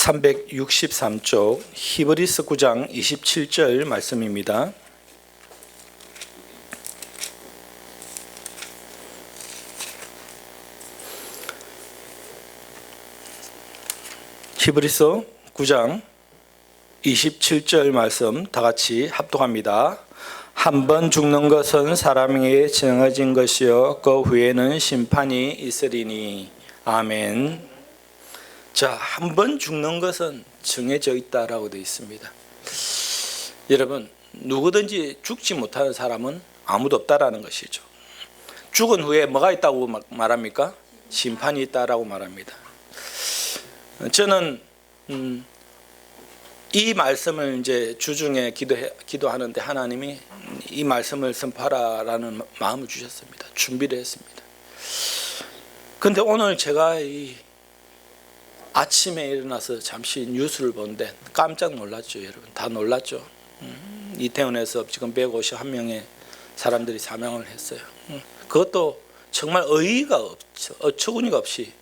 363쪽 히브리서 9장 27절 말씀입니다. 히브리서 9장 27절 말씀 다 같이 합독합니다. 한 번 죽는 것은 사람에게 정해진 것이요 그 후에는 심판이 있으리니. 아멘. 자, 한 번 죽는 것은 정해져 있다라고 되어 있습니다. 여러분, 누구든지 죽지 못하는 사람은 아무도 없다라는 것이죠. 죽은 후에 뭐가 있다고 말합니까? 심판이 있다라고 말합니다. 저는 이 말씀을 이제 주중에 기도하는데 하나님이 이 말씀을 선포하라라는 마음을 주셨습니다. 준비를 했습니다. 근데 오늘 제가 아침에 일어나서 잠시 뉴스를 보는데 깜짝 놀랐죠. 여러분 다 놀랐죠. 이태원에서 지금 151명의 사람들이 사망을 했어요. 그것도 정말 어이가 없죠. 어처구니가 없이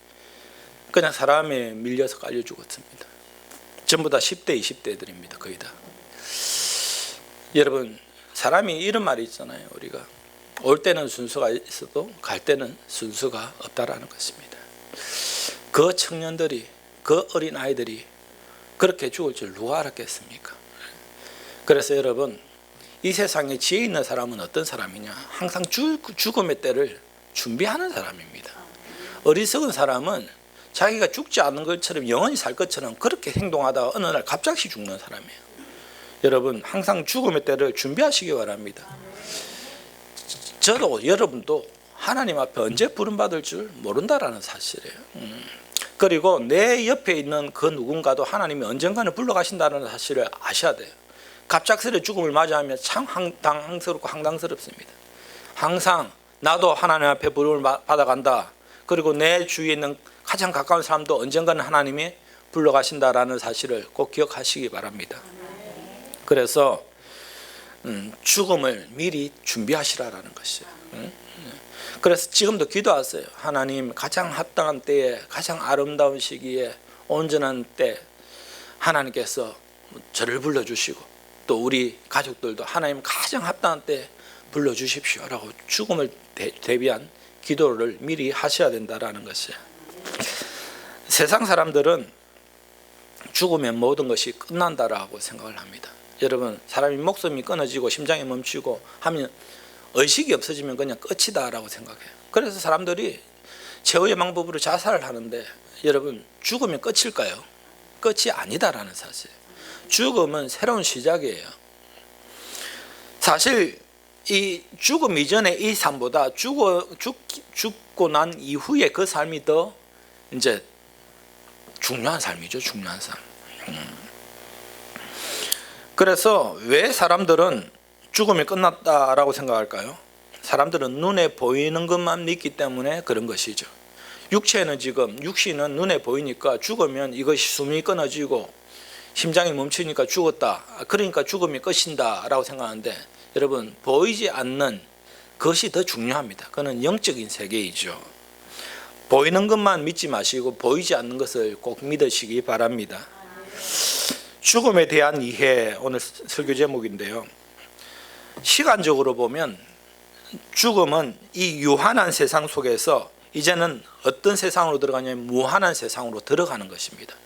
그냥 사람에 밀려서 깔려 죽었습니다. 전부 다 10대 20대들입니다. 거의 다. 여러분 사람이 이런 말이 있잖아요. 우리가 올 때는 순서가 있어도 갈 때는 순서가 없다라는 것입니다. 그 청년들이, 그 어린 아이들이 그렇게 죽을 줄 누가 알았겠습니까? 그래서 여러분 이 세상에 지혜 있는 사람은 어떤 사람이냐? 항상 죽음의 때를 준비하는 사람입니다. 어리석은 사람은 자기가 죽지 않는 것처럼 영원히 살 것처럼 그렇게 행동하다가 어느 날 갑자기 죽는 사람이에요. 여러분 항상 죽음의 때를 준비하시기 바랍니다. 저도 여러분도 하나님 앞에 언제 부름받을 줄 모른다라는 사실이에요. 그리고 내 옆에 있는 그 누군가도 하나님이 언젠가는 불러가신다는 사실을 아셔야 돼요. 갑작스레 죽음을 맞이하면 참 당황스럽고 황당스럽습니다. 항상 나도 하나님 앞에 부름을 받아간다. 그리고 내 주위에 있는 가장 가까운 사람도 언젠가는 하나님이 불러가신다라는 사실을 꼭 기억하시기 바랍니다. 그래서 죽음을 미리 준비하시라라는 것이에요. 그래서 지금도 기도하세요. 하나님 가장 합당한 때에 가장 아름다운 시기에 온전한 때 하나님께서 저를 불러주시고 또 우리 가족들도 하나님 가장 합당한 때 불러주십시오라고 죽음을 대비한 기도를 미리 하셔야 된다라는 것이에요. 세상 사람들은 죽으면 모든 것이 끝난다라고 생각을 합니다. 여러분 사람이 목숨이 끊어지고 심장이 멈추고 하면 의식이 없어지면 그냥 끝이다라고 생각해요. 그래서 사람들이 최후의 방법으로 자살을 하는데 여러분 죽으면 끝일까요? 끝이 아니다라는 사실. 죽음은 새로운 시작이에요. 사실 이 죽음 이전의 이 삶보다 죽고 난 이후의 그 삶이 더 이제 중요한 삶이죠. 중요한 삶. 그래서 왜 사람들은 죽음이 끝났다라고 생각할까요? 사람들은 눈에 보이는 것만 믿기 때문에 그런 것이죠. 육체는 지금 육신은 눈에 보이니까 죽으면 이것이 숨이 끊어지고 심장이 멈추니까 죽었다. 그러니까 죽음이 끝인다 라고 생각하는데 여러분 보이지 않는 것이 더 중요합니다. 그건 영적인 세계이죠. 보이는 것만 믿지 마시고 보이지 않는 것을 꼭 믿으시기 바랍니다. 죽음에 대한 이해 오늘 설교 제목인데요. 시간적으로 보면 죽음은 이 유한한 세상 속에서 이제는 어떤 세상으로 들어가냐면 무한한 세상으로 들어가는 것입니다.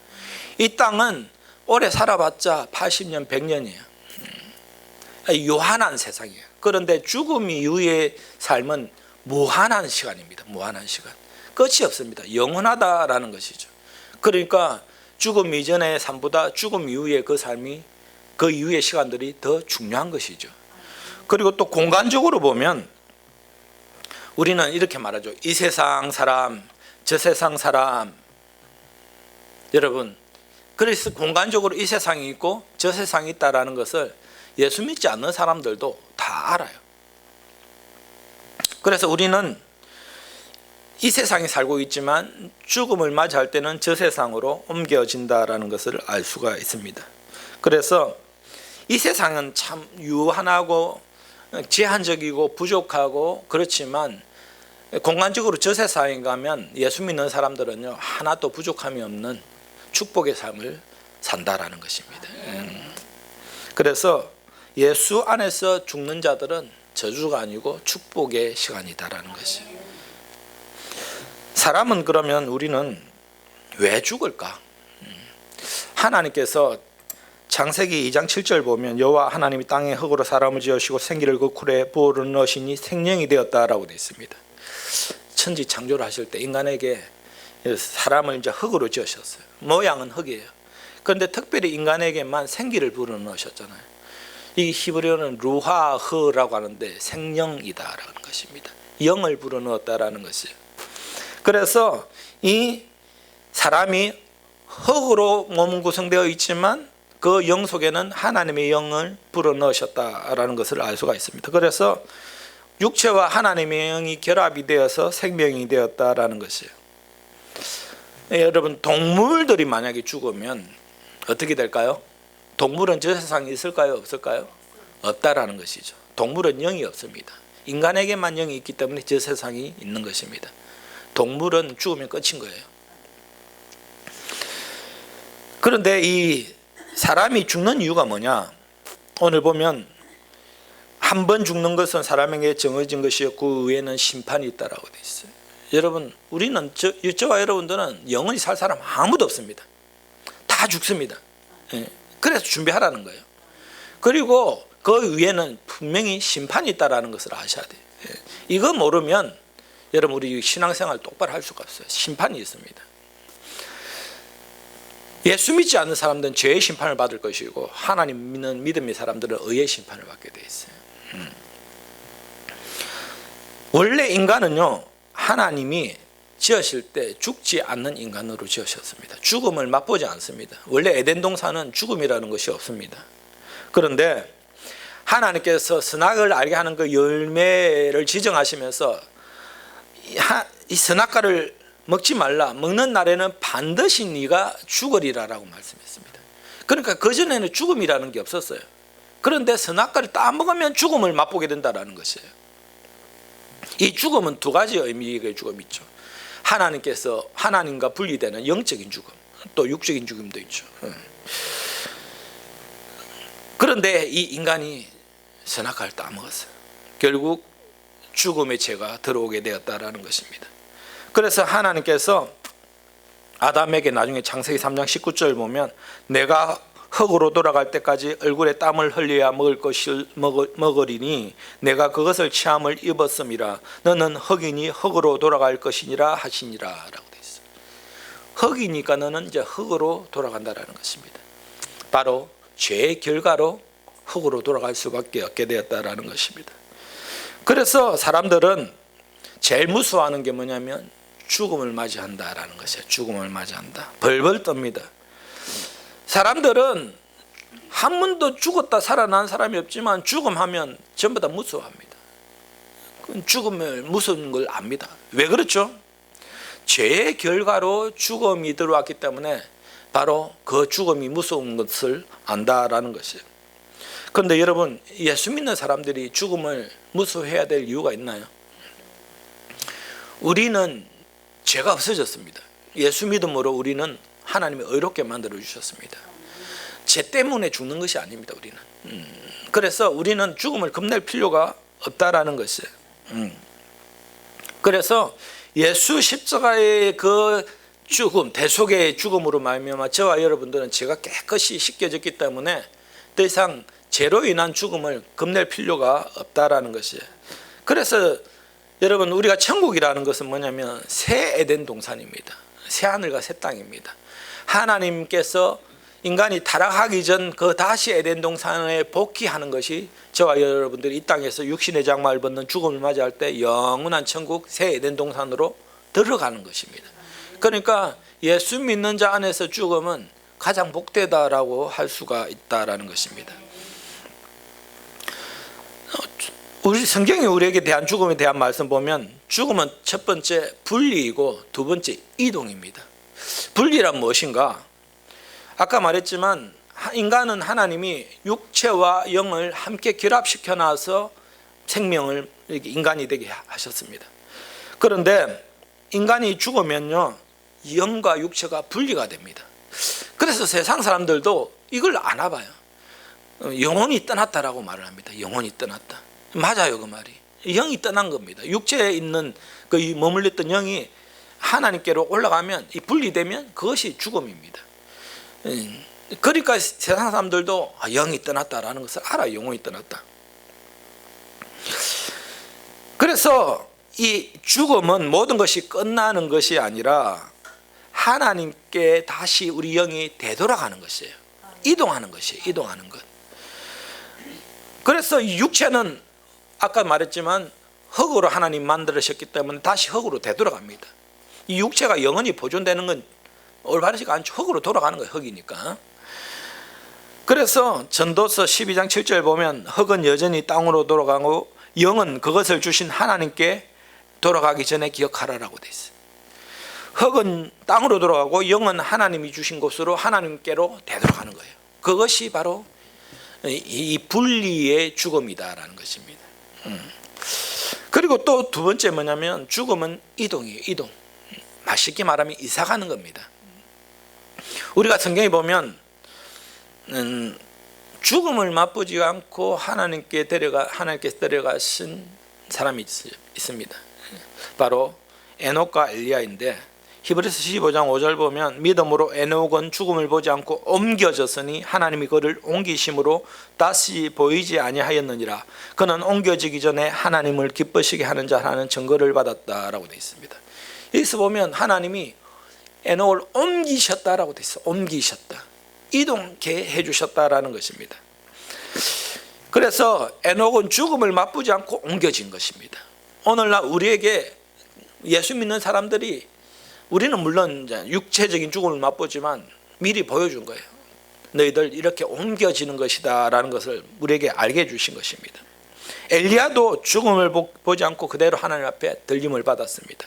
이 땅은 오래 살아봤자 80년, 100년이에요. 유한한 세상이에요. 그런데 죽음 이후의 삶은 무한한 시간입니다. 무한한 시간. 끝이 없습니다. 영원하다라는 것이죠. 그러니까 죽음 이전의 삶보다 죽음 이후의 그 삶이 그 이후의 시간들이 더 중요한 것이죠. 그리고 또 공간적으로 보면 우리는 이렇게 말하죠. 이 세상 사람, 저 세상 사람. 여러분 그래서 공간적으로 이 세상이 있고 저 세상이 있다라는 것을 예수 믿지 않는 사람들도 다 알아요. 그래서 우리는 이 세상에 살고 있지만 죽음을 맞이할 때는 저 세상으로 옮겨진다라는 것을 알 수가 있습니다. 그래서 이 세상은 참 유한하고 제한적이고 부족하고 그렇지만 공간적으로 저 세상에 가면 예수 믿는 사람들은요 하나도 부족함이 없는 축복의 삶을 산다라는 것입니다. 그래서 예수 안에서 죽는 자들은 저주가 아니고 축복의 시간이다라는 것이에요. 사람은 그러면 우리는 왜 죽을까? 하나님께서 창세기 2장 7절 보면 여호와 하나님이 땅에 흙으로 사람을 지으시고 생기를 그 쿨에 부어 넣으시니 생명이 되었다라고 되어 있습니다. 천지 창조를 하실 때 인간에게 사람을 이제 흙으로 지으셨어요. 모양은 흙이에요. 그런데 특별히 인간에게만 생기를 불어 넣으셨잖아요. 이 히브리어는 루하흐라고 하는데 생명이다라는 것입니다. 영을 불어 넣었다라는 것이에요. 그래서 이 사람이 흙으로 몸은 구성되어 있지만 그 영 속에는 하나님의 영을 불어 넣으셨다라는 것을 알 수가 있습니다. 그래서 육체와 하나님의 영이 결합이 되어서 생명이 되었다라는 것이에요. 여러분, 동물들이 만약에 죽으면 어떻게 될까요? 동물은 저 세상에 있을까요? 없을까요? 없다라는 것이죠. 동물은 영이 없습니다. 인간에게만 영이 있기 때문에 저 세상이 있는 것입니다. 동물은 죽으면 끝인 거예요. 그런데 이 사람이 죽는 이유가 뭐냐? 오늘 보면 한 번 죽는 것은 사람에게 정해진 것이었고 그 외에는 심판이 있다라고 되어 있어요. 여러분, 우리는 저와 여러분들은 영원히 살 사람 아무도 없습니다. 다 죽습니다. 그래서 준비하라는 거예요. 그리고 그 위에는 분명히 심판이 있다라는 것을 아셔야 돼요. 이거 모르면 여러분 우리 신앙생활 똑바로 할 수가 없어요. 심판이 있습니다. 예수 믿지 않는 사람들은 죄의 심판을 받을 것이고 하나님 믿는 믿음의 사람들은 의의 심판을 받게 돼 있어요. 원래 인간은요, 하나님이 지으실 때 죽지 않는 인간으로 지으셨습니다. 죽음을 맛보지 않습니다. 원래 에덴 동산은 죽음이라는 것이 없습니다. 그런데 하나님께서 선악을 알게 하는 그 열매를 지정하시면서 이 선악과를 먹지 말라, 먹는 날에는 반드시 네가 죽으리라라고 말씀했습니다. 그러니까 그전에는 죽음이라는 게 없었어요. 그런데 선악과를 딱 먹으면 죽음을 맛보게 된다는 것이에요. 이 죽음은 두 가지 의미의 죽음이 있죠. 하나님께서 하나님과 분리되는 영적인 죽음, 또 육적인 죽음도 있죠. 그런데 이 인간이 선악과를 딱 먹었어요. 결국 죽음의 죄가 들어오게 되었다라는 것입니다. 그래서 하나님께서 아담에게 나중에 창세기 3장 19절 보면 내가 흙으로 돌아갈 때까지 얼굴에 땀을 흘려야 먹을 것을 먹으리니 내가 그것을 취함을 입었음이라 너는 흙이니 흙으로 돌아갈 것이니라 하시니라 라고 되어 있어요. 흙이니까 너는 이제 흙으로 돌아간다라는 것입니다. 바로 죄의 결과로 흙으로 돌아갈 수밖에 없게 되었다라는 것입니다. 그래서 사람들은 제일 무서워하는 게 뭐냐면 죽음을 맞이한다라는 것이에요. 죽음을 맞이한다. 벌벌 떱니다. 사람들은 한 번도 죽었다 살아난 사람이 없지만 죽음하면 전부 다 무서워합니다. 죽음을 무서운 걸 압니다. 왜 그렇죠? 죄의 결과로 죽음이 들어왔기 때문에 바로 그 죽음이 무서운 것을 안다라는 것이에요. 그런데 여러분, 예수 믿는 사람들이 죽음을 무서워해야 될 이유가 있나요? 우리는 죄가 없어졌습니다. 예수 믿음으로 우리는 하나님이 의롭게 만들어 주셨습니다. 죄 때문에 죽는 것이 아닙니다. 우리는. 그래서 우리는 죽음을 겁낼 필요가 없다라는 것이에요. 그래서 예수 십자가의 그 죽음, 대속의 죽음으로 말미암아 저와 여러분들은 죄가 깨끗이 씻겨졌기 때문에 더 이상 죄로 인한 죽음을 겁낼 필요가 없다라는 것이에요. 그래서 여러분, 우리가 천국이라는 것은 뭐냐면 새 에덴 동산입니다. 새 하늘과 새 땅입니다. 하나님께서 인간이 타락하기 전 그 다시 에덴 동산에 복귀하는 것이 저와 여러분들이 이 땅에서 육신의 장막을 벗는 죽음을 맞이할 때 영원한 천국 새 에덴 동산으로 들어가는 것입니다. 그러니까 예수 믿는 자 안에서 죽음은 가장 복되다라고 할 수가 있다라는 것입니다. 우리 성경이 우리에게 대한 죽음에 대한 말씀 보면 죽음은 첫 번째 분리이고 두 번째 이동입니다. 분리란 무엇인가? 아까 말했지만 인간은 하나님이 육체와 영을 함께 결합시켜 놔서 생명을 인간이 되게 하셨습니다. 그런데 인간이 죽으면요, 영과 육체가 분리가 됩니다. 그래서 세상 사람들도 이걸 안 와봐요. 영혼이 떠났다라고 말을 합니다. 영혼이 떠났다. 맞아요, 그 말이. 영이 떠난 겁니다. 육체에 있는 그 머물렀던 영이 하나님께로 올라가면, 이 분리되면 그것이 죽음입니다. 그러니까 세상 사람들도 영이 떠났다라는 것을 알아요. 영혼이 떠났다. 그래서 이 죽음은 모든 것이 끝나는 것이 아니라 하나님께 다시 우리 영이 되돌아가는 것이에요. 이동하는 것이에요. 이동하는 것. 그래서 육체는 아까 말했지만 흙으로 하나님 만들으셨기 때문에 다시 흙으로 되돌아갑니다. 이 육체가 영원히 보존되는 건 올바르지가 않죠. 흙으로 돌아가는 거예요. 흙이니까. 그래서 전도서 12장 7절 보면 흙은 여전히 땅으로 돌아가고 영은 그것을 주신 하나님께 돌아가기 전에 기억하라라고 되어 있어요. 흙은 땅으로 돌아가고 영은 하나님이 주신 곳으로 하나님께로 되돌아가는 거예요. 그것이 바로 이 분리의 죽음이다라는 것입니다. 그리고 또 두 번째 뭐냐면 죽음은 이동이에요. 이동. 쉽게 말하면 이사 가는 겁니다. 우리가 성경에 보면 죽음을 맛보지 않고 하나님께 데려가신 사람이 있습니다. 바로 에녹과 엘리야인데 히브리서 15장 5절 보면 믿음으로 에녹은 죽음을 보지 않고 옮겨졌으니 하나님이 그를 옮기심으로 다시 보이지 아니하였느니라. 그는 옮겨지기 전에 하나님을 기쁘시게 하는 자라는 증거를 받았다라고 되어 있습니다. 여기서 보면 하나님이 에녹을 옮기셨다라고 되어 있어요. 옮기셨다. 이동케 해주셨다라는 것입니다. 그래서 에녹은 죽음을 맛보지 않고 옮겨진 것입니다. 오늘날 우리에게 예수 믿는 사람들이 우리는 물론 육체적인 죽음을 맛보지만 미리 보여준 거예요. 너희들 이렇게 옮겨지는 것이다 라는 것을 우리에게 알게 해주신 것입니다. 엘리야도 죽음을 보지 않고 그대로 하나님 앞에 들림을 받았습니다.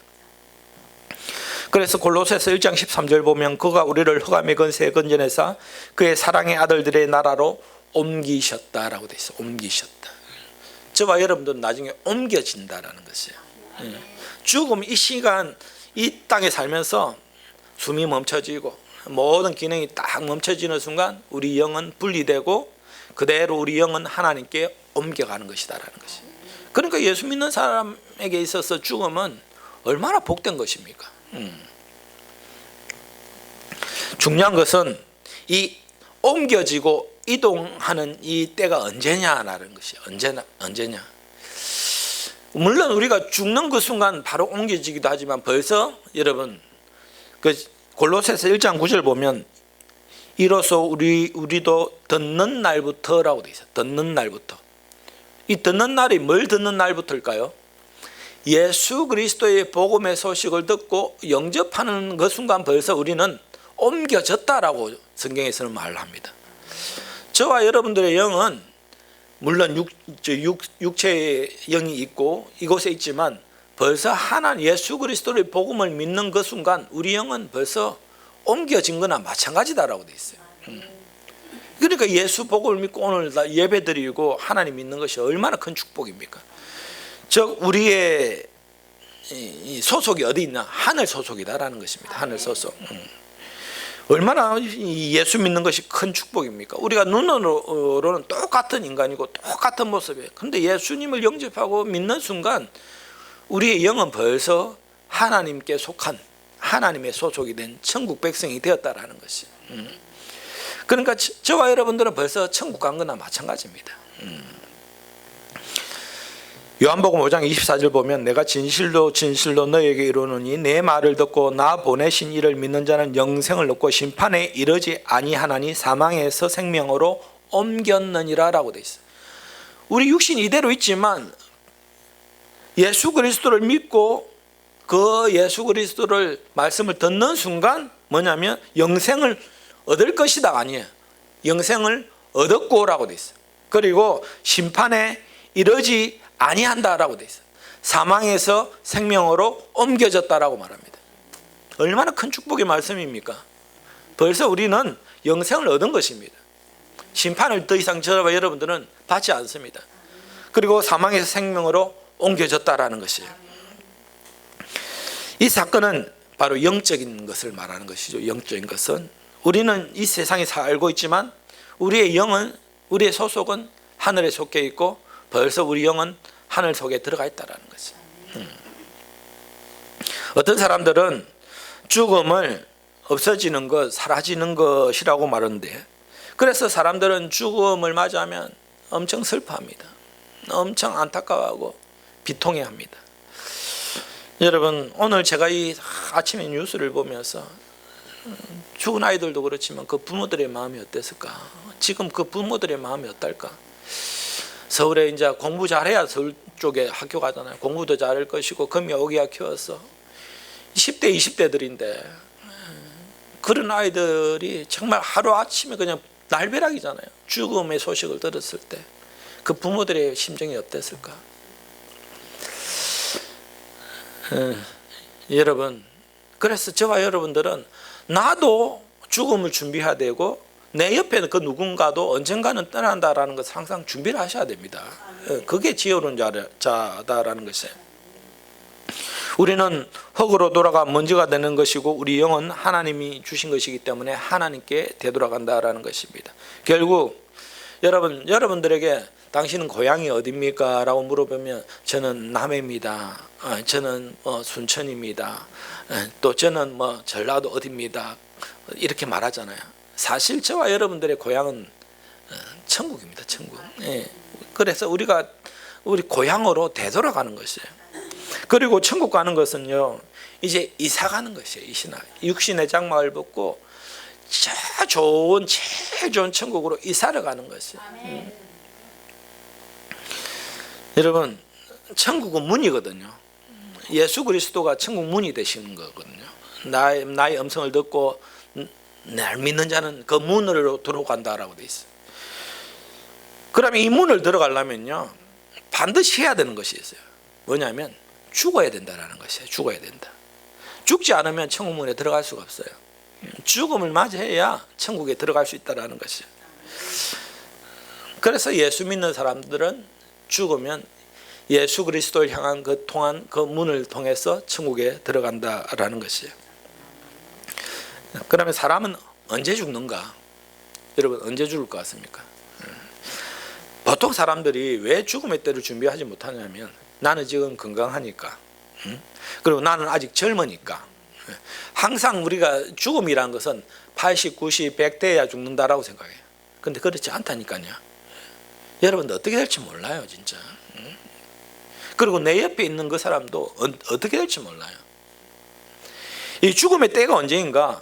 그래서 골로새서 1장 13절 보면 그가 우리를 흑암의 권세에 건져내사 그의 사랑의 아들들의 나라로 옮기셨다라고 되어 있어요. 옮기셨다. 저와 여러분들은 나중에 옮겨진다라는 것이에요. 죽음 이 시간 이 땅에 살면서 숨이 멈춰지고 모든 기능이 딱 멈춰지는 순간 우리 영은 분리되고 그대로 우리 영은 하나님께 옮겨가는 것이다라는 것이에요. 그러니까 예수 믿는 사람에게 있어서 죽음은 얼마나 복된 것입니까? 중요한 것은 이 옮겨지고 이동하는 이 때가 언제냐라는 것이에요. 언제냐. 물론 우리가 죽는 그 순간 바로 옮겨지기도 하지만 벌써 여러분 그 골로새서 1장 9절 보면 이로써 우리도 듣는 날부터라고 되어 있어요. 듣는 날부터. 이 듣는 날이 뭘 듣는 날부터일까요? 예수 그리스도의 복음의 소식을 듣고 영접하는 그 순간 벌써 우리는 옮겨졌다라고 성경에서는 말을 합니다. 저와 여러분들의 영은 물론 육체의 영이 있고 이곳에 있지만 벌써 하나님 예수 그리스도의 복음을 믿는 그 순간 우리 영은 벌써 옮겨진 거나 마찬가지다라고 되어 있어요. 그러니까 예수 복음을 믿고 오늘 예배드리고 하나님 믿는 것이 얼마나 큰 축복입니까? 즉 우리의 소속이 어디 있나? 하늘 소속이다라는 것입니다. 하늘 소속. 얼마나 예수 믿는 것이 큰 축복입니까? 우리가 눈으로는 똑같은 인간이고 똑같은 모습이에요. 그런데 예수님을 영접하고 믿는 순간 우리의 영은 벌써 하나님께 속한 하나님의 소속이 된 천국 백성이 되었다라는 것이에요. 그러니까 저와 여러분들은 벌써 천국 간 거나 마찬가지입니다. 요한복음 5장 24절 보면 내가 진실로 너에게 이르노니 내 말을 듣고 나 보내신 이를 믿는 자는 영생을 얻고 심판에 이르지 아니하나니 사망에서 생명으로 옮겼느니라 라고 되어 있어요. 우리 육신이 이대로 있지만 예수 그리스도를 믿고 그 예수 그리스도를 말씀을 듣는 순간 뭐냐면 영생을 얻을 것이다 아니에요. 영생을 얻었고라고 되어 있어요. 그리고 심판에 이르지 아니한다라고 되어 있어요. 사망에서 생명으로 옮겨졌다라고 말합니다. 얼마나 큰 축복의 말씀입니까? 벌써 우리는 영생을 얻은 것입니다. 심판을 더 이상 저와 여러분들은 받지 않습니다. 그리고 사망에서 생명으로 옮겨졌다라는 것이에요. 이 사건은 바로 영적인 것을 말하는 것이죠. 영적인 것은 우리는 이 세상에 살고 있지만 우리의 영은, 우리의 소속은 하늘에 속해 있고 벌써 우리 영은 하늘 속에 들어가 있다는 거죠. 어떤 사람들은 죽음을 없어지는 것, 사라지는 것이라고 말하는데, 그래서 사람들은 죽음을 맞이하면 엄청 슬퍼합니다. 엄청 안타까워하고 비통해합니다. 여러분, 오늘 제가 이 아침에 뉴스를 보면서 죽은 아이들도 그렇지만 그 부모들의 마음이 어땠을까? 지금 그 부모들의 마음이 어떨까? 서울에 이제 공부 잘해야 서울 쪽에 학교 가잖아요. 공부도 잘할 것이고 금이 오기야 키웠어. 10대, 20대들인데 그런 아이들이 정말 하루아침에 그냥 날벼락이잖아요. 죽음의 소식을 들었을 때 그 부모들의 심정이 어땠을까? 여러분, 그래서 저와 여러분들은 나도 죽음을 준비해야 되고 내 옆에는 그 누군가도 언젠가는 떠난다라는 것을 항상 준비를 하셔야 됩니다. 그게 지혜로운 자다라는 것이에요. 우리는 흙으로 돌아가 먼지가 되는 것이고 우리 영은 하나님이 주신 것이기 때문에 하나님께 되돌아간다라는 것입니다. 결국 여러분들에게 당신은 고향이 어디입니까? 라고 물어보면 저는 남해입니다. 저는 순천입니다. 또 저는 전라도 어디입니다. 이렇게 말하잖아요. 사실 저와 여러분들의 고향은 천국입니다. 천국. 그래서 우리 고향으로 되돌아가는 것이에요. 그리고 천국 가는 것은요, 이제 이사 가는 것이에요. 육신의 장막을 벗고 제일 좋은 천국으로 이사를 가는 것이에요. 여러분, 천국은 문이거든요. 예수 그리스도가 천국 문이 되시는 거거든요. 나의 음성을 듣고 날 믿는 자는 그 문으로 들어간다라고 돼 있어요. 그러면 이 문을 들어가려면요, 반드시 해야 되는 것이 있어요. 뭐냐면 죽어야 된다라는 것이에요. 죽어야 된다. 죽지 않으면 천국 문에 들어갈 수가 없어요. 죽음을 맞이해야 천국에 들어갈 수 있다라는 것이에요. 그래서 예수 믿는 사람들은 죽으면 예수 그리스도를 향한 통한 그 문을 통해서 천국에 들어간다라는 것이에요. 그러면 사람은 언제 죽는가? 여러분, 언제 죽을 것 같습니까? 보통 사람들이 왜 죽음의 때를 준비하지 못하냐면 나는 지금 건강하니까, 그리고 나는 아직 젊으니까. 항상 우리가 죽음이라는 것은 80, 90, 100대야 죽는다라고 생각해요. 근데 그렇지 않다니까요. 여러분들 어떻게 될지 몰라요, 진짜. 그리고 내 옆에 있는 그 사람도 어떻게 될지 몰라요. 이 죽음의 때가 언제인가?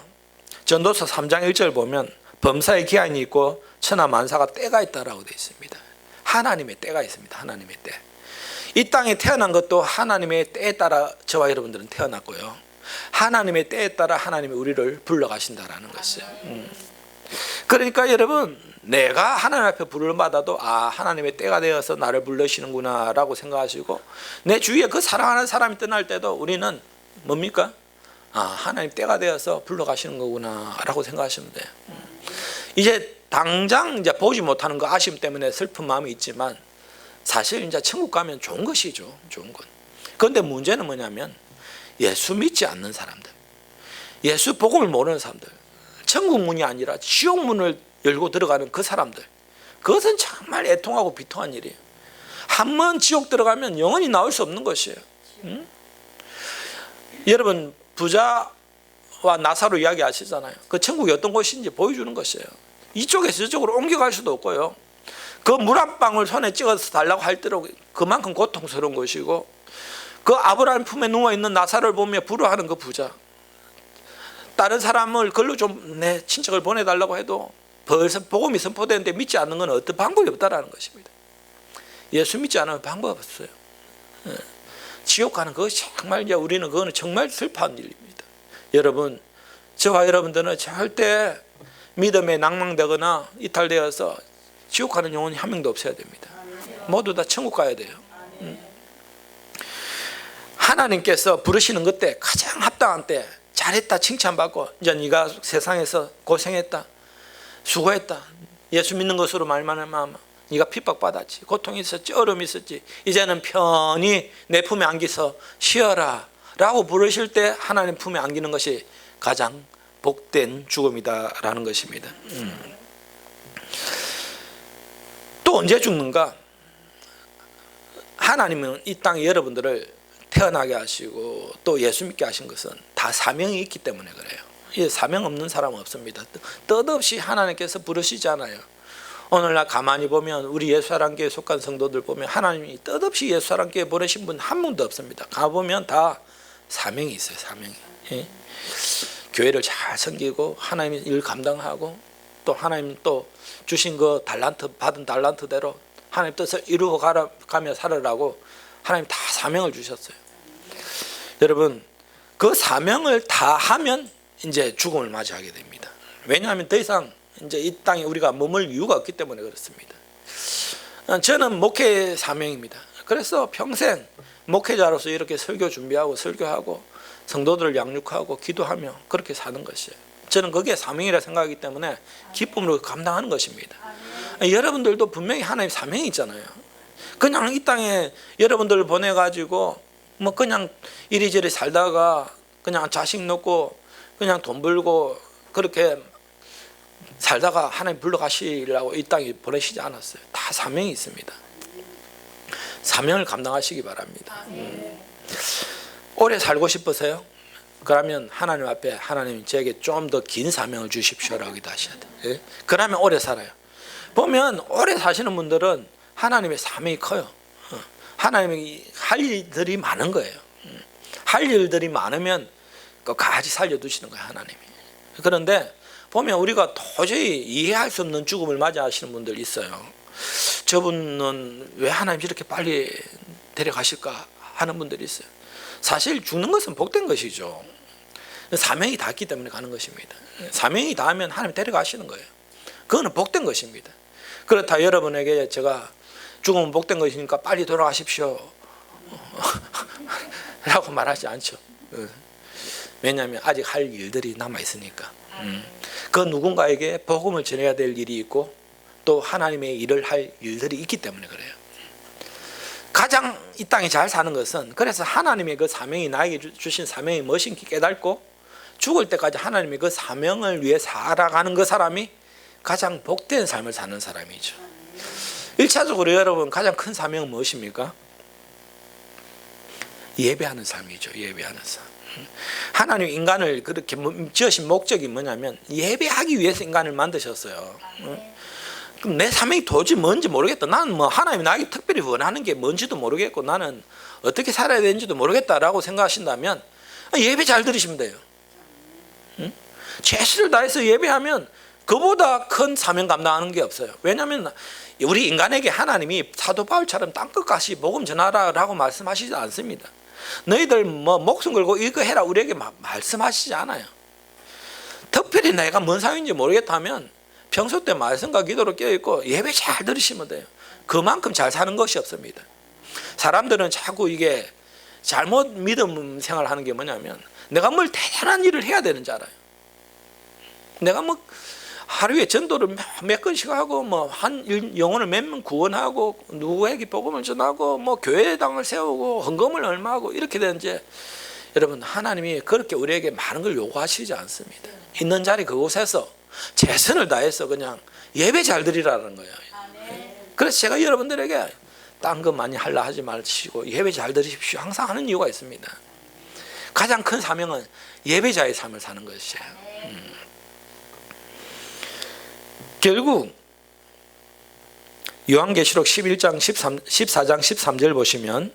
전도서 3장 1절 보면 범사의 기한이 있고 천하 만사가 때가 있다라고 되어 있습니다. 하나님의 때가 있습니다. 하나님의 때. 이 땅에 태어난 것도 하나님의 때에 따라 저와 여러분들은 태어났고요. 하나님의 때에 따라 하나님이 우리를 불러가신다라는 것이에요. 그러니까 여러분, 내가 하나님 앞에 부름을 받아도 하나님의 때가 되어서 나를 불러시는구나 라고 생각하시고, 내 주위에 그 사랑하는 사람이 떠날 때도 우리는 뭡니까? 하나님 때가 되어서 불러가시는 거구나 라고 생각하시면 돼요. 이제 당장 이제 보지 못하는 거 아쉬움 때문에 슬픈 마음이 있지만 사실 이제 천국 가면 좋은 것이죠. 좋은 것. 그런데 문제는 뭐냐면 예수 믿지 않는 사람들, 예수 복음을 모르는 사람들, 천국 문이 아니라 지옥 문을 열고 들어가는 그 사람들, 그것은 정말 애통하고 비통한 일이에요. 한 번 지옥 들어가면 영원히 나올 수 없는 것이에요. 여러분, 부자와 나사로 이야기 아시잖아요. 그 천국이 어떤 곳인지 보여주는 것이에요. 이쪽에서 저쪽으로 옮겨갈 수도 없고요. 그 물 한 방울 손에 찍어서 달라고 할때로 그만큼 고통스러운 것이고, 그 아브라함 품에 누워있는 나사로를 보며 부러워하는 그 부자, 다른 사람을 걸로 좀 내 친척을 보내달라고 해도 벌써 복음이 선포되는데 믿지 않는 건 어떤 방법이 없다라는 것입니다. 예수 믿지 않으면 방법 없어요. 지옥 가는 그것이 정말 이제 우리는 그거는 정말 슬퍼한 일입니다. 여러분, 저와 여러분들은 절대 믿음에 낭망되거나 이탈되어서 지옥 가는 영혼이 한 명도 없어야 됩니다. 모두 다 천국 가야 돼요. 하나님께서 부르시는 그때 가장 합당한 때, 잘했다 칭찬받고, 이제 네가 세상에서 고생했다, 수고했다, 예수 믿는 것으로 말만 하면 네가 핍박받았지, 고통이 있었지, 어려움이 있었지, 이제는 편히 내 품에 안기서 쉬어라 라고 부르실 때 하나님 품에 안기는 것이 가장 복된 죽음이다라는 것입니다. 또 언제 죽는가? 하나님은 이 땅에 여러분들을 태어나게 하시고 또 예수 믿게 하신 것은 다 사명이 있기 때문에 그래요. 이 사명 없는 사람은 없습니다. 뜻없이 하나님께서 부르시잖아요. 오늘날 가만히 보면 우리 예수사랑교회에 속한 성도들 보면 하나님이 뜻없이 예수사랑교회에 보내신 분 한 분도 없습니다. 가보면 다 사명이 있어요. 사명이. 예? 교회를 잘 섬기고 하나님의 일 감당하고 또 하나님 또 주신 그 달란트 받은 달란트대로 하나님 뜻을 이루어 가며 살으라고 하나님 다 사명을 주셨어요. 여러분 그 사명을 다 하면 이제 죽음을 맞이하게 됩니다. 왜냐하면 더 이상 이제 이 땅에 우리가 머물 이유가 없기 때문에 그렇습니다. 저는 목회 사명입니다. 그래서 평생 목회자로서 이렇게 설교 준비하고 설교하고 성도들을 양육하고 기도하며 그렇게 사는 것이에요. 저는 그게 사명이라 생각하기 때문에 기쁨으로 감당하는 것입니다. 여러분들도 분명히 하나님 사명이 있잖아요. 그냥 이 땅에 여러분들을 보내가지고 뭐 그냥 이리저리 살다가 그냥 자식 놓고 그냥 돈 벌고 그렇게 살다가 하나님 불러가시려고 이 땅에 보내시지 않았어요. 다 사명이 있습니다. 사명을 감당하시기 바랍니다. 오래 살고 싶으세요? 그러면 하나님 앞에 하나님 제게 좀 더 긴 사명을 주십시오라고 기도하셔야 돼요. 예? 그러면 오래 살아요. 보면 오래 사시는 분들은 하나님의 사명이 커요. 하나님이 할 일들이 많은 거예요. 할 일들이 많으면 끝까지 살려두시는 거예요. 하나님이. 그런데 보면 우리가 도저히 이해할 수 없는 죽음을 맞이하시는 분들 있어요. 저분은 왜 하나님이 이렇게 빨리 데려가실까 하는 분들이 있어요. 사실 죽는 것은 복된 것이죠. 사명이 닿았기 때문에 가는 것입니다. 사명이 닿으면 하나님 데려가시는 거예요. 그거는 복된 것입니다. 그렇다 여러분에게 제가 죽음은 복된 것이니까 빨리 돌아가십시오 라고 말하지 않죠. 왜냐하면 아직 할 일들이 남아있으니까. 그 누군가에게 복음을 전해야 될 일이 있고 또 하나님의 일을 할 일들이 있기 때문에 그래요. 가장 이 땅에 잘 사는 것은 그래서 하나님의 그 사명이 나에게 주신 사명이 무엇인지 깨닫고 죽을 때까지 하나님의 그 사명을 위해 살아가는 그 사람이 가장 복된 삶을 사는 사람이죠. 1차적으로 여러분 가장 큰 사명은 무엇입니까? 예배하는 삶이죠. 예배하는 삶. 하나님 인간을 그렇게 지으신 목적이 뭐냐면 예배하기 위해서 인간을 만드셨어요. 그럼 내 사명이 도저히 뭔지 모르겠다. 나는 뭐 하나님이 나에게 특별히 원하는 게 뭔지도 모르겠고 나는 어떻게 살아야 되는지도 모르겠다라고 생각하신다면 예배 잘 들으시면 돼요. 최선을 다해서 예배하면 그보다 큰 사명 감당하는 게 없어요. 왜냐하면 우리 인간에게 하나님이 사도 바울처럼 땅끝까지 복음 전하라라고 말씀하시지 않습니다. 너희들 뭐 목숨 걸고 이거 해라 우리에게 말씀하시지 않아요. 특별히 내가 뭔 사명인지 모르겠다면 평소 때 말씀과 기도로 깨어있고 예배 잘 들으시면 돼요. 그만큼 잘 사는 것이 없습니다. 사람들은 자꾸 이게 잘못 믿음 생활하는 게 뭐냐면 내가 뭘 대단한 일을 해야 되는 줄 알아요. 내가 뭐 하루에 전도를 몇 건씩 하고 뭐 한 영혼을 몇 명 구원하고 누구에게 복음을 전하고 뭐 교회당을 세우고 헌금을 얼마 하고 이렇게 되는지 여러분 하나님이 그렇게 우리에게 많은 걸 요구하시지 않습니다. 있는 자리 그곳에서 최선을 다해서 그냥 예배 잘 드리라는 거예요. 그래서 제가 여러분들에게 딴 거 많이 하려 하지 마시고 예배 잘 드리십시오 항상 하는 이유가 있습니다. 가장 큰 사명은 예배자의 삶을 사는 것이에요. 결국 요한계시록 11장 14장 13절 보시면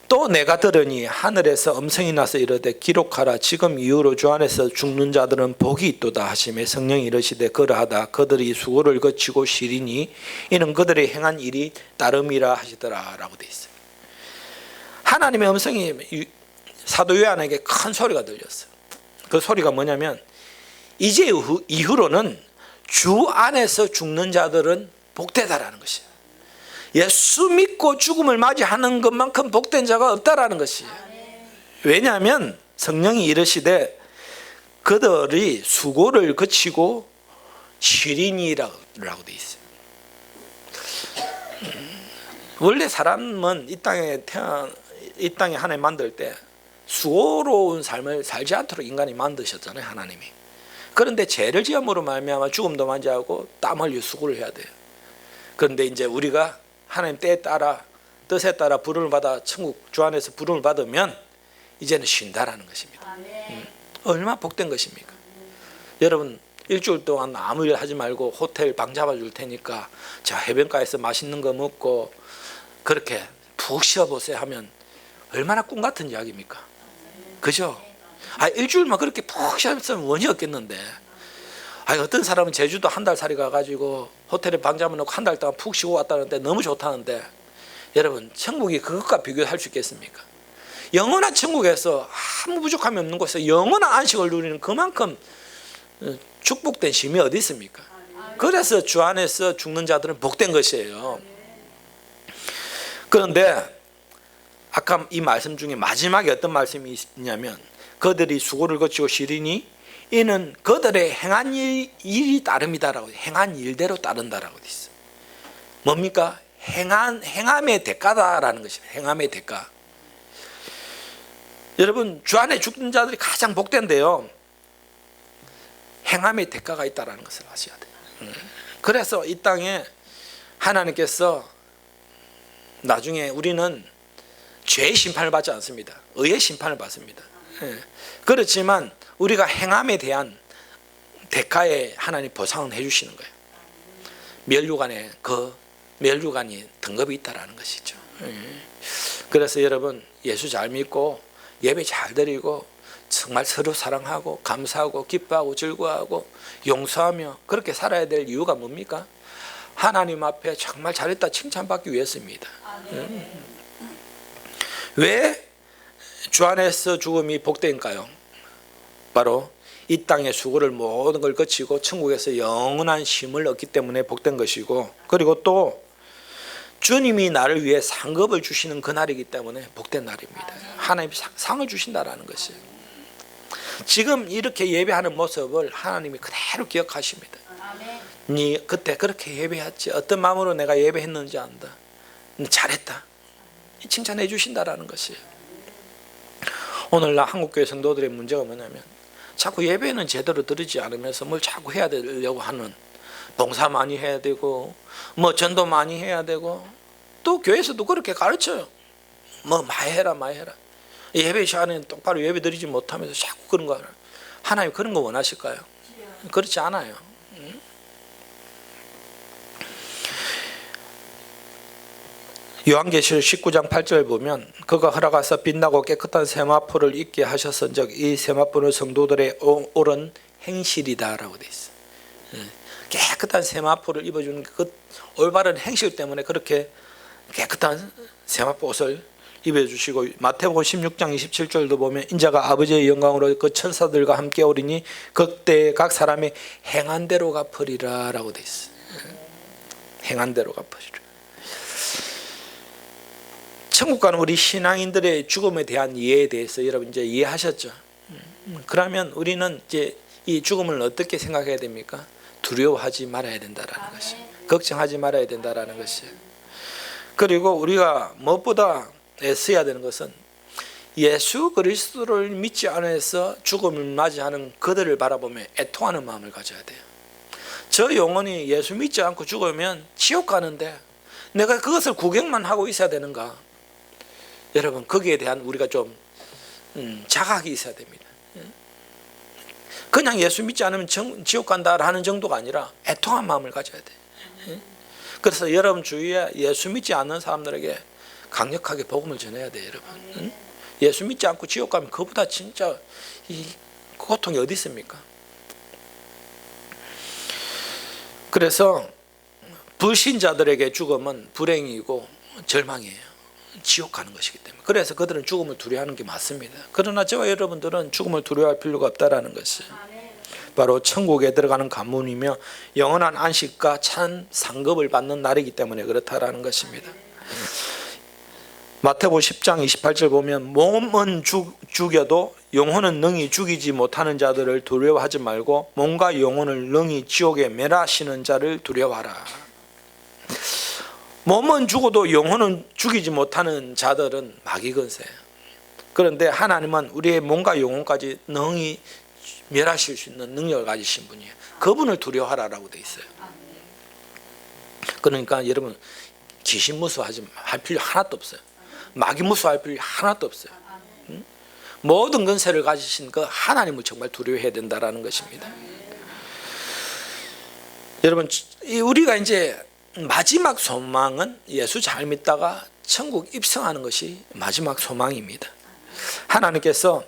또 내가 들으니 하늘에서 음성이 나서 이르되 기록하라 지금 이후로 주 안에서 죽는 자들은 복이 있도다 하시매 성령이 이르시되 그러하다 그들이 수고를 거치고 쉬리니 이는 그들의 행한 일이 따름이라 하시더라 라고 되어 있어요. 하나님의 음성이 사도 요한에게 큰 소리가 들렸어요. 그 소리가 뭐냐면 이제 이후로는 주 안에서 죽는 자들은 복되다라는 것이에요. 예수 믿고 죽음을 맞이하는 것만큼 복된 자가 없다라는 것이에요. 왜냐하면 성령이 이르시되 그들이 수고를 거치고 쉬리니라고 되어 있어요. 원래 사람은 이 땅에 하나님 만들 때 수고로운 삶을 살지 않도록 인간이 만드셨잖아요. 하나님이. 그런데 죄를 지음으로 말미암아 죽음도 맞이하고 땀 흘려 수고를 해야 돼요. 그런데 이제 우리가 하나님 때에 따라 뜻에 따라 부름을 받아 천국 주 안에서 부름을 받으면 이제는 쉰다라는 것입니다. 얼마나 복된 것입니까? 여러분 일주일 동안 아무 일 하지 말고 호텔 방 잡아줄 테니까 저 해변가에서 맛있는 거 먹고 그렇게 푹 쉬어보세요 하면 얼마나 꿈 같은 이야기입니까? 그죠? 일주일만 그렇게 푹 쉬었으면 원이 없겠는데 어떤 사람은 제주도 한 달 살이 가가지고 호텔에 방 잡아놓고 한 달 동안 푹 쉬고 왔다는데 너무 좋다는데 여러분 천국이 그것과 비교할 수 있겠습니까? 영원한 천국에서 아무 부족함이 없는 곳에서 영원한 안식을 누리는 그만큼 축복된 쉼이 어디 있습니까? 그래서 주 안에서 죽는 자들은 복된 것이에요. 그런데 아까 이 말씀 중에 마지막에 어떤 말씀이 있냐면 그들이 수고를 거치고 쉬리니 이는 그들의 행한 일이 따름이다라고, 행한 일대로 따른다라고 돼 있어요. 뭡니까? 행함의 대가다라는 것입니다. 행함의 대가. 여러분 주 안에 죽는 자들이 가장 복된데요, 행함의 대가가 있다는 것을 아셔야 돼요. 그래서 이 땅에 하나님께서 나중에 우리는 죄의 심판을 받지 않습니다. 의의 심판을 받습니다. 그렇지만 우리가 행함에 대한 대가에 하나님 보상을 해주시는 거예요. 멸류관에 그 멸류관이 등급이 있다라는 것이죠. 그래서 여러분 예수 잘 믿고 예배 잘 드리고 정말 서로 사랑하고 감사하고 기뻐하고 즐거워하고 용서하며 그렇게 살아야 될 이유가 뭡니까? 하나님 앞에 정말 잘했다 칭찬받기 위해서입니다. 왜 주 안에서 죽음이 복된가요? 바로 이 땅의 수고를 모든 걸 거치고 천국에서 영원한 쉼을 얻기 때문에 복된 것이고, 그리고 또 주님이 나를 위해 상급을 주시는 그날이기 때문에 복된 날입니다. 하나님이 상을 주신다라는 것이에요. 지금 이렇게 예배하는 모습을 하나님이 그대로 기억하십니다. 네 그때 그렇게 예배했지, 어떤 마음으로 내가 예배했는지 안다, 잘했다, 칭찬해 주신다라는 것이에요. 오늘날 한국교회 성도들의 문제가 뭐냐면 자꾸 예배는 제대로 드리지 않으면서 뭘 자꾸 해야 되려고 하는, 봉사 많이 해야 되고 뭐 전도 많이 해야 되고, 또 교회에서도 그렇게 가르쳐요. 뭐 많이 해라 많이 해라. 예배 시간에 똑바로 예배 드리지 못하면서 자꾸 그런 거 하라. 하나님 그런 거 원하실까요? 그렇지 않아요. 요한계시록 19장 8절 보면 그가 허락하사 빛나고 깨끗한 세마포를 입게 하셨은즉 이 세마포는 성도들의 옳은 행실이다라고 돼 있어요. 깨끗한 세마포를 입어주는 그 올바른 행실 때문에 그렇게 깨끗한 세마포 옷을 입어주시고, 마태복음 16장 27절도 보면 인자가 아버지의 영광으로 그 천사들과 함께 오리니 그때 각 사람의 행한 대로 갚으리라 라고 돼 있어요. 행한 대로 갚으리라. 천국 가는 우리 신앙인들의 죽음에 대한 이해에 대해서 여러분 이제 이해하셨죠? 그러면 우리는 이제 이 죽음을 어떻게 생각해야 됩니까? 두려워하지 말아야 된다라는 것이에요. 걱정하지 말아야 된다라는 것이에요. 그리고 우리가 무엇보다 애써야 되는 것은 예수 그리스도를 믿지 않아서 죽음을 맞이하는 그들을 바라보며 애통하는 마음을 가져야 돼요. 저 영혼이 예수 믿지 않고 죽으면 지옥 가는데 내가 그것을 구경만 하고 있어야 되는가? 여러분 거기에 대한 우리가 좀 자각이 있어야 됩니다. 그냥 예수 믿지 않으면 지옥 간다라는 정도가 아니라 애통한 마음을 가져야 돼요. 그래서 여러분 주위에 예수 믿지 않는 사람들에게 강력하게 복음을 전해야 돼요. 여러분 예수 믿지 않고 지옥 가면 그보다 진짜 이 고통이 어디 있습니까? 그래서 불신자들에게 죽음은 불행이고 절망이에요. 지옥 가는 것이기 때문에. 그래서 그들은 죽음을 두려워하는 게 맞습니다. 그러나 저와 여러분들은 죽음을 두려워할 필요가 없다라는 것이에요. 바로 천국에 들어가는 관문이며 영원한 안식과 참 상급을 받는 날이기 때문에 그렇다라는 것입니다. 마태복음 10장 28절 보면 몸은 죽여도 영혼은 능히 죽이지 못하는 자들을 두려워하지 말고 몸과 영혼을 능히 지옥에 멸하시는 자를 두려워하라. 몸은 죽어도 영혼은 죽이지 못하는 자들은 마귀 근세예요. 그런데 하나님은 우리의 몸과 영혼까지 능히 멸하실 수 있는 능력을 가지신 분이에요. 그분을 두려워하라라고 돼 있어요. 그러니까 여러분 귀신 무서워하지 할 필요 하나도 없어요. 마귀 무서워할 필요 하나도 없어요. 모든 근세를 가지신 그 하나님을 정말 두려워해야 된다라는 것입니다. 여러분 우리가 이제 마지막 소망은 예수 잘 믿다가 천국 입성하는 것이 마지막 소망입니다. 하나님께서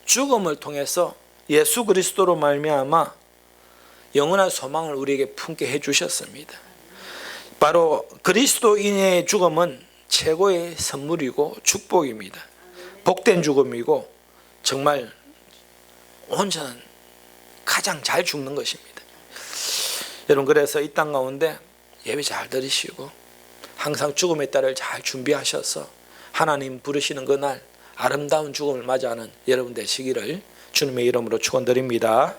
죽음을 통해서 예수 그리스도로 말미암아 영원한 소망을 우리에게 품게 해주셨습니다. 바로 그리스도인의 죽음은 최고의 선물이고 축복입니다. 복된 죽음이고 정말 온전한 가장 잘 죽는 것입니다. 여러분 그래서 이 땅 가운데 예배 잘 들으시고 항상 죽음의 날을 잘 준비하셔서 하나님 부르시는 그날 아름다운 죽음을 맞이하는 여러분 되시기를 주님의 이름으로 축원드립니다.